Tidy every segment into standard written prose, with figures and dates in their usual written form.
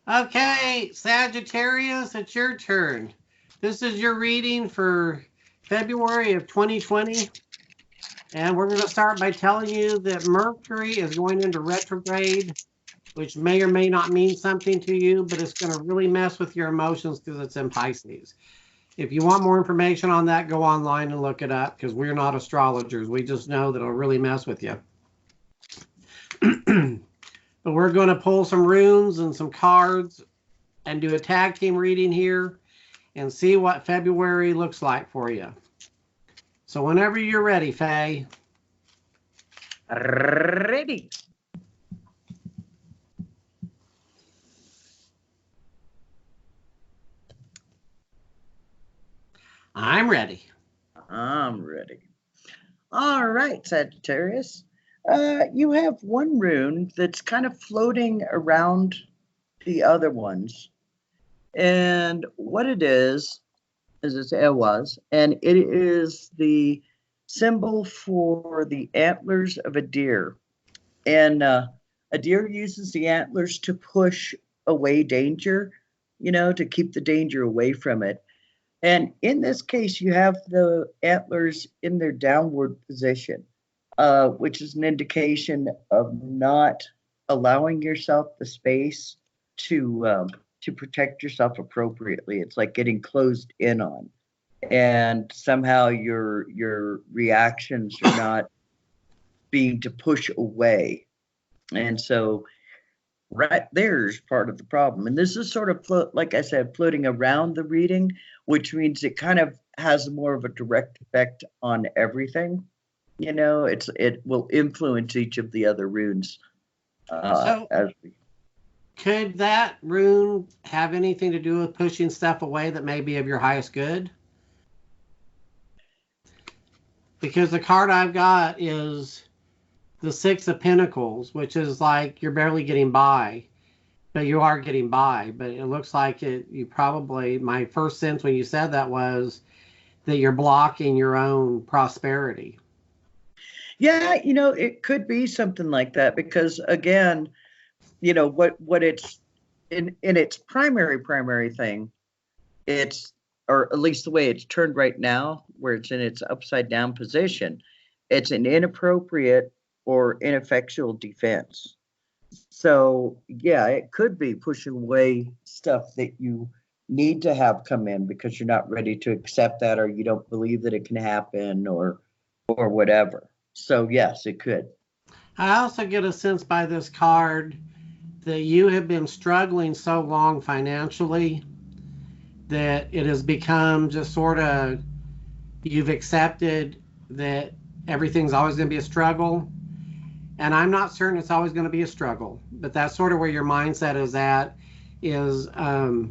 Okay, Sagittarius, it's your turn. This is your reading for February of 2020. And we're going to start by telling you that Mercury is going into retrograde, which may or may not mean something to you, but it's going to really mess with your emotions because it's in Pisces. If you want more information on that, go online and look it up because we're not astrologers. We just know that it'll really mess with you. But we're going to pull some runes and some cards and do a tag team reading here and see what February looks like for you. So whenever you're ready, Faye. Ready. I'm ready. I'm ready. All right, Sagittarius. You have one rune that's kind of floating around the other ones. And what it is it was, and it is the symbol for the antlers of a deer. And a deer uses the antlers to push away danger, to keep the danger away from it. And in this case, you have the antlers in their downward position, which is an indication of not allowing yourself the space to protect yourself appropriately. It's like getting closed in on, and somehow your reactions are not being to push away, and so right there's part of the problem. And this is sort of like I said, floating around the reading, which means it kind of has more of a direct effect on everything. It will influence each of the other runes So as we. could that rune have anything to do with pushing stuff away that may be of your highest good? Because the card I've got is the Six of Pentacles, which is like you're barely getting by, but you are getting by. But it looks like you probably, my first sense when you said that was that you're blocking your own prosperity. Yeah, it could be something like that because again, what it's in its primary thing, it's, or at least the way it's turned right now, where it's in its upside down position, it's an inappropriate or ineffectual defense. So yeah, it could be pushing away stuff that you need to have come in because you're not ready to accept that, or you don't believe that it can happen, or whatever. So yes, it could. I also get a sense by this card that you have been struggling so long financially that it has become just sort of, you've accepted that everything's always going to be a struggle. And I'm not certain it's always going to be a struggle, but that's sort of where your mindset is at. Is oh,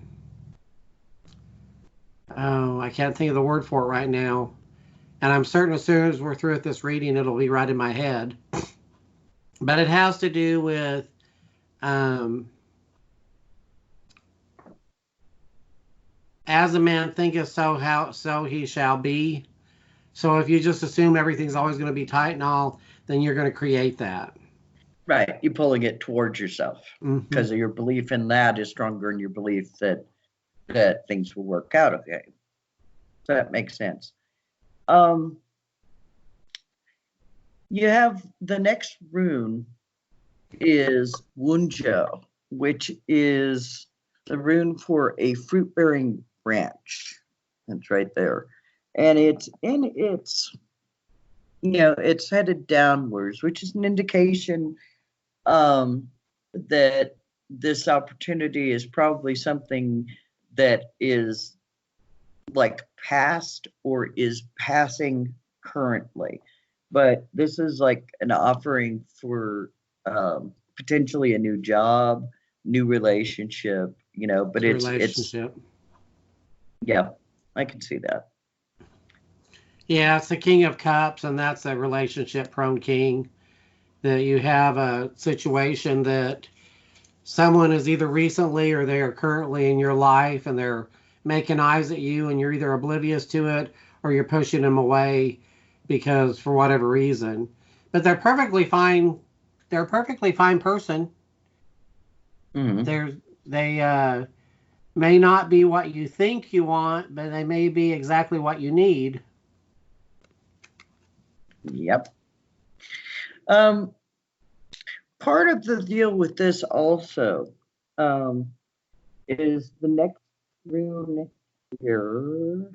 I can't think of the word for it right now. And I'm certain as soon as we're through with this reading, it'll be right in my head. But it has to do with as a man thinketh, so he shall be. So if you just assume everything's always going to be tight and all, then you're going to create that. Right, you're pulling it towards yourself because Mm-hmm. your belief in that is stronger than your belief that things will work out okay. So that makes sense. You have the next rune is Wunjo, which is the rune for a fruit-bearing branch. That's right there. And it's headed downwards, which is an indication that this opportunity is probably something that is like past or is passing currently. But this is like an offering for potentially a new job, new relationship, but it's Relationship. yeah, I can see that. Yeah, it's the King of Cups, and that's a relationship prone king. That you have a situation that someone is either recently or they are currently in your life and they're making eyes at you and you're either oblivious to it or you're pushing them away because for whatever reason. But they're perfectly fine. They're a perfectly fine person. Mm-hmm. They're They may not be what you think you want, but they may be exactly what you need. Yep. Um, Part of the deal with this also is the next rune here.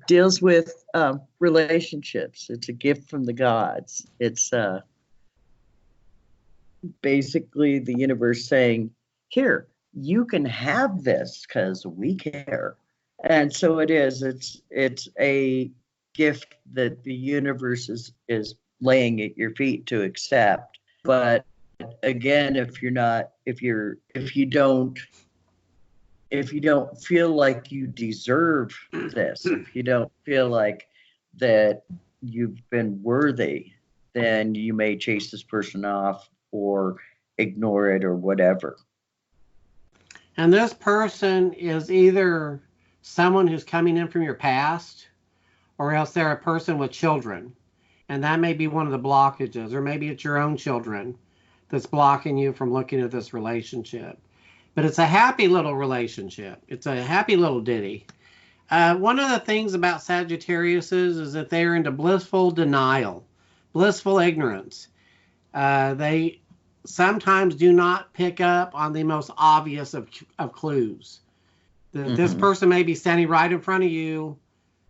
Deals with relationships. It's a gift from the gods. It's basically the universe saying, here, you can have this because we care. And so it is. It's a gift that the universe is laying at your feet to accept. But again, if you don't feel like you deserve this, if you don't feel like that you've been worthy, then you may chase this person off or ignore it or whatever. And this person is either someone who's coming in from your past, or else they're a person with children. And that may be one of the blockages, or maybe it's your own children that's blocking you from looking at this relationship. But it's a happy little relationship. It's a happy little ditty. One of the things about Sagittarius is that they're into blissful denial, blissful ignorance. They sometimes do not pick up on the most obvious of clues. This person may be standing right in front of you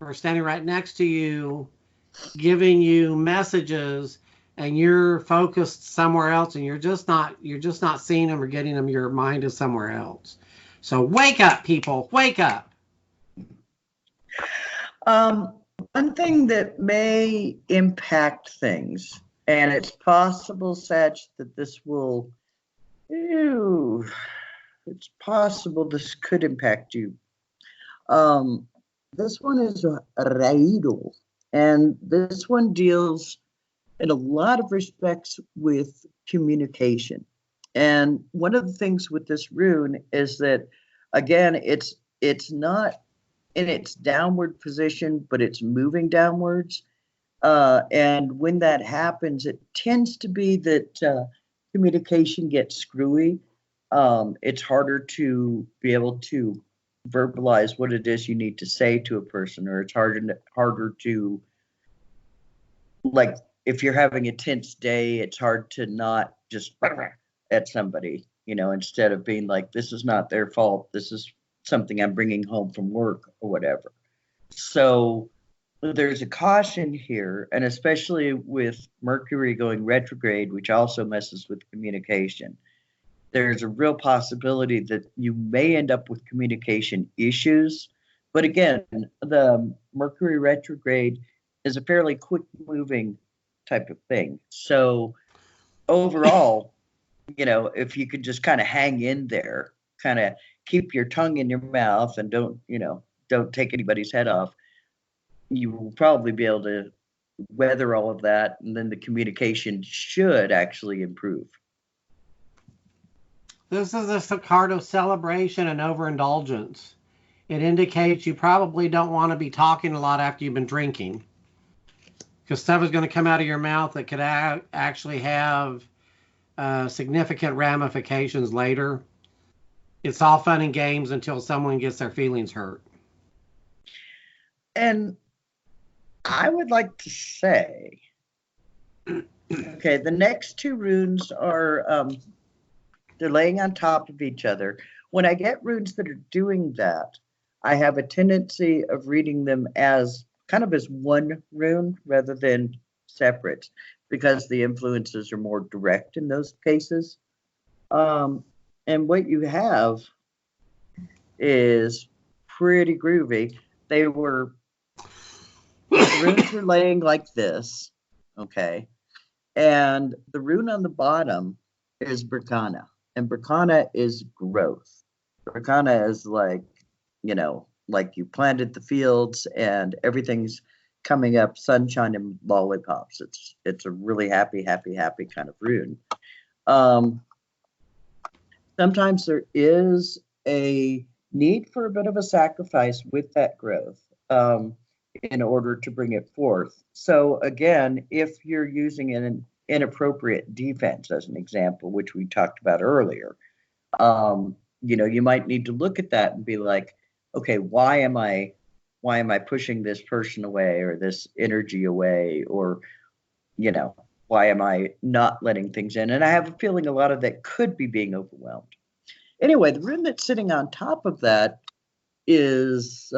or standing right next to you, giving you messages, and you're focused somewhere else, and you're just not seeing them or getting them. Your mind is somewhere else. So wake up, people, wake up. One thing that may impact things, and it's possible, Sag, that this will, it's possible this could impact you. This one is Raido, and this one deals in a lot of respects with communication. And one of the things with this rune is that, again, it's not in its downward position, but it's moving downwards. And when that happens, it tends to be that communication gets screwy. It's harder to be able to verbalize what it is you need to say to a person, or it's harder to, like, if you're having a tense day, it's hard to not just at somebody, instead of being like, this is not their fault. This is something I'm bringing home from work or whatever. So there's a caution here, and especially with Mercury going retrograde, which also messes with communication. There's a real possibility that you may end up with communication issues. But again, the Mercury retrograde is a fairly quick moving type of thing. So overall, if you could just kind of hang in there, kind of keep your tongue in your mouth and don't take anybody's head off, you will probably be able to weather all of that, and then the communication should actually improve. This is a card of celebration and overindulgence. It indicates you probably don't want to be talking a lot after you've been drinking, because stuff is going to come out of your mouth that could actually have significant ramifications later. It's all fun and games until someone gets their feelings hurt. And I would like to say, okay, the next two runes are, they're laying on top of each other. When I get runes that are doing that, I have a tendency of reading them as kind of as one rune rather than separate, because the influences are more direct in those cases. And what you have is pretty groovy. The runes are laying like this, okay? And the rune on the bottom is Berkana. And Berkana is growth. Berkana is like, like you planted the fields and everything's coming up, sunshine and lollipops. It's a really happy kind of rune. Sometimes there is a need for a bit of a sacrifice with that growth in order to bring it forth. So again, if you're using inappropriate defense, as an example, which we talked about earlier. You might need to look at that and be like, okay, why am I pushing this person away or this energy away, or you know, why am I not letting things in? And I have a feeling a lot of that could be being overwhelmed. Anyway, the rune that's sitting on top of that is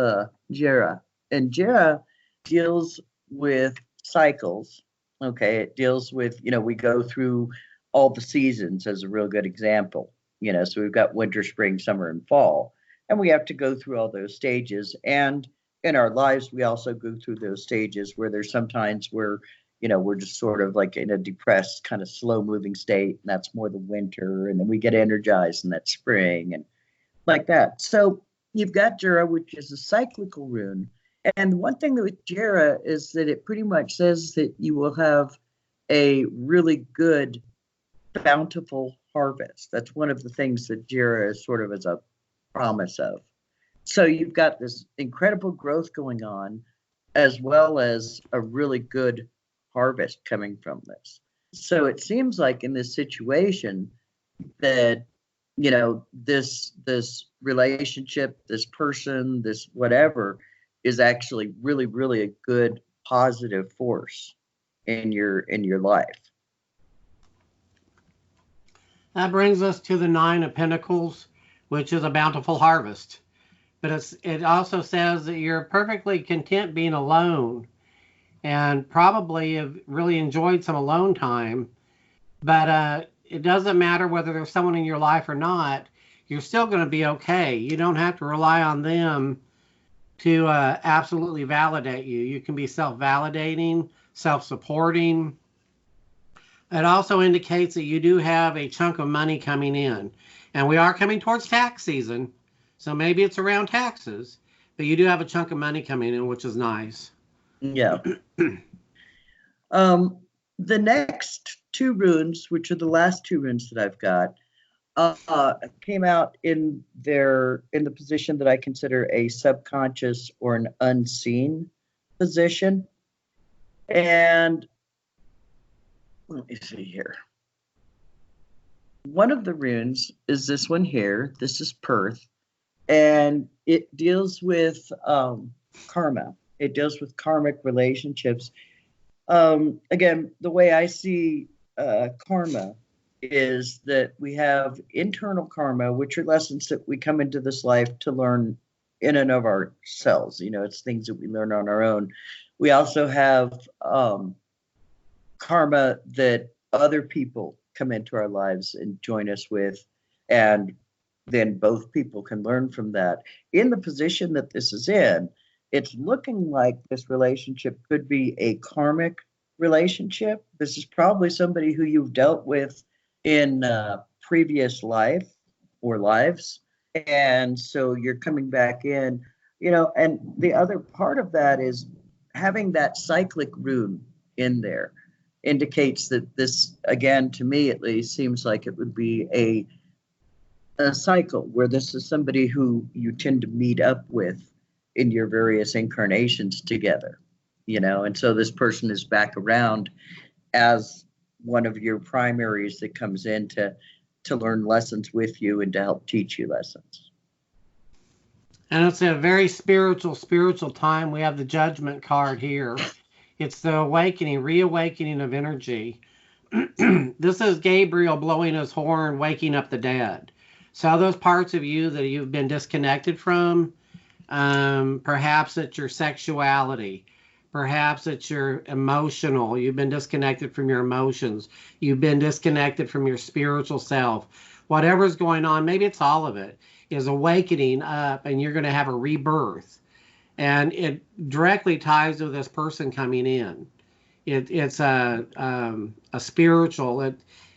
Jera. And Jera deals with cycles. Okay, it deals with, we go through all the seasons as a real good example. So we've got winter, spring, summer, and fall. And we have to go through all those stages. And in our lives, we also go through those stages where there's sometimes where, we're just sort of like in a depressed, kind of slow moving state. And that's more the winter. And then we get energized in that spring and like that. So you've got Jera, which is a cyclical rune. And one thing with Jera is that it pretty much says that you will have a really good, bountiful harvest. That's one of the things that Jera is sort of as a promise of. So you've got this incredible growth going on, as well as a really good harvest coming from this. So it seems like in this situation that, this relationship, this person, this whatever is actually really, really a good positive force in your life. That brings us to the Nine of Pentacles, which is a bountiful harvest. But it also says that you're perfectly content being alone and probably have really enjoyed some alone time. But it doesn't matter whether there's someone in your life or not. You're still going to be okay. You don't have to rely on them to absolutely validate you. You can be self-validating, self-supporting. It also indicates that you do have a chunk of money coming in. And we are coming towards tax season, so maybe it's around taxes, but you do have a chunk of money coming in, which is nice. Yeah. The next two runes, which are the last two runes that I've got, came out in the position that I consider a subconscious or an unseen position. And let me see here. One of the runes is this one here. This is Perth. And it deals with karma. It deals with karmic relationships. Again, the way I see karma is that we have internal karma, which are lessons that we come into this life to learn in and of ourselves. It's things that we learn on our own. We also have karma that other people come into our lives and join us with, and then both people can learn from that. In the position that this is in, it's looking like this relationship could be a karmic relationship. This is probably somebody who you've dealt with in previous life or lives. And so you're coming back in, and the other part of that is having that cyclic rune in there indicates that this, again, to me at least, seems like it would be a cycle where this is somebody who you tend to meet up with in your various incarnations together, and so this person is back around as one of your primaries that comes in to learn lessons with you and to help teach you lessons. And it's a very spiritual time. We have the Judgment card here. It's the reawakening of energy. This is Gabriel blowing his horn, waking up the dead. So those parts of you that you've been disconnected from, perhaps it's your sexuality, perhaps it's your emotional, you've been disconnected from your emotions, you've been disconnected from your spiritual self. Whatever's going on, maybe it's all of it, is awakening up, and you're going to have a rebirth. And it directly ties with this person coming in. It's a spiritual,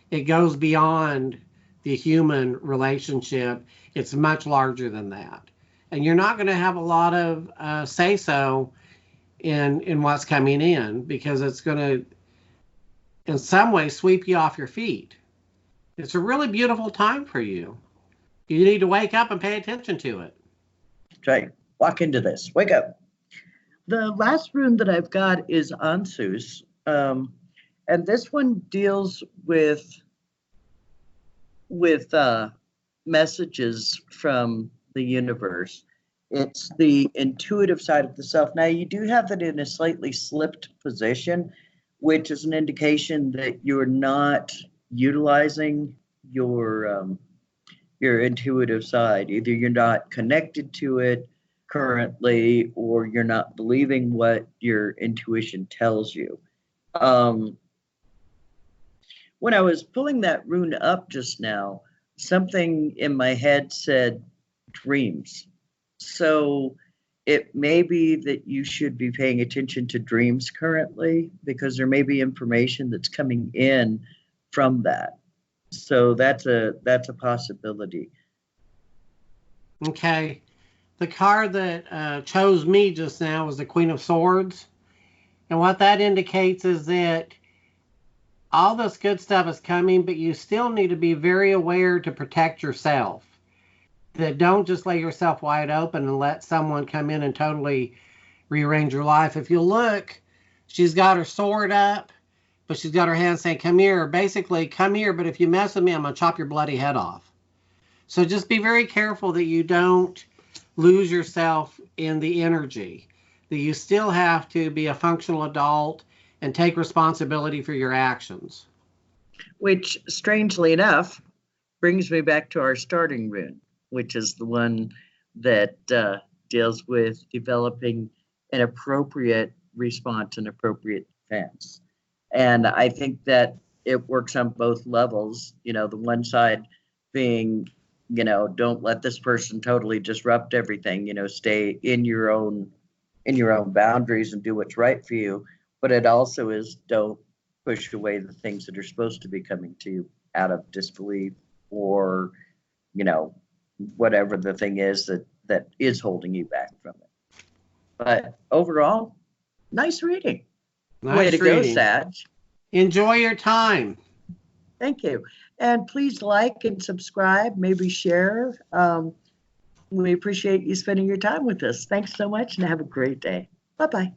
it goes beyond the human relationship. It's much larger than that. And you're not going to have a lot of say-so in what's coming in, because it's going to, in some way, sweep you off your feet. It's a really beautiful time for you. You need to wake up and pay attention to it. Right. Walk into this. Wake up. The last rune that I've got is Ansus. And this one deals with messages from the universe. It's the intuitive side of the self. Now, you do have it in a slightly slipped position, which is an indication that you're not utilizing your intuitive side. Either you're not connected to it currently, or you're not believing what your intuition tells you. When I was pulling that rune up just now, something in my head said dreams. So it may be that you should be paying attention to dreams currently, because there may be information that's coming in from that. So that's a possibility. Okay. The card that chose me just now was the Queen of Swords. And what that indicates is that all this good stuff is coming, but you still need to be very aware to protect yourself. That don't just lay yourself wide open and let someone come in and totally rearrange your life. If you look, she's got her sword up, but she's got her hand saying, come here. Basically, come here, but if you mess with me, I'm going to chop your bloody head off. So just be very careful that you don't lose yourself in the energy. That you still have to be a functional adult and take responsibility for your actions. Which, strangely enough, brings me back to our starting rune, which is the one that deals with developing an appropriate response and appropriate defense. And I think that it works on both levels. You know, the one side being, you know, don't let this person totally disrupt everything. You know, stay in your own boundaries and do what's right for you. But it also is, don't push away the things that are supposed to be coming to you out of disbelief, or, you know, whatever the thing is that is holding you back from it. But overall, nice reading. Nice Way to reading. go, Sag. Enjoy your time. Thank you. And please like and subscribe, maybe share. We appreciate you spending your time with us. Thanks so much, and have a great day. Bye-bye.